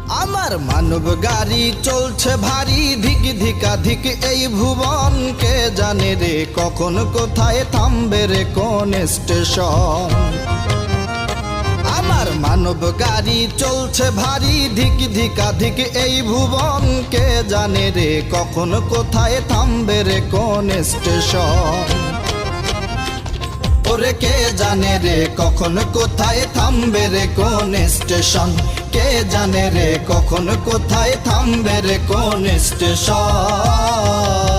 আমার মানব গাড়ি চলছে ভারী ধিক ধিকাধিক এই ভুবন, কে জানে রে কখন কোথায় থামবে রে কোন স্টেশন। আমার মানব গাড়ি চলছে ভারী ধিক ধিকাধিক এই ভুবন, কে জানে রে কখন কোথায় থামবে রে কোন স্টেশন। ওরে কে জানে রে কখন কোথায় থামবে রে কোন স্টেশন, কে জানে রে কখন কোথায় থামবে রে কোন স্টেশন।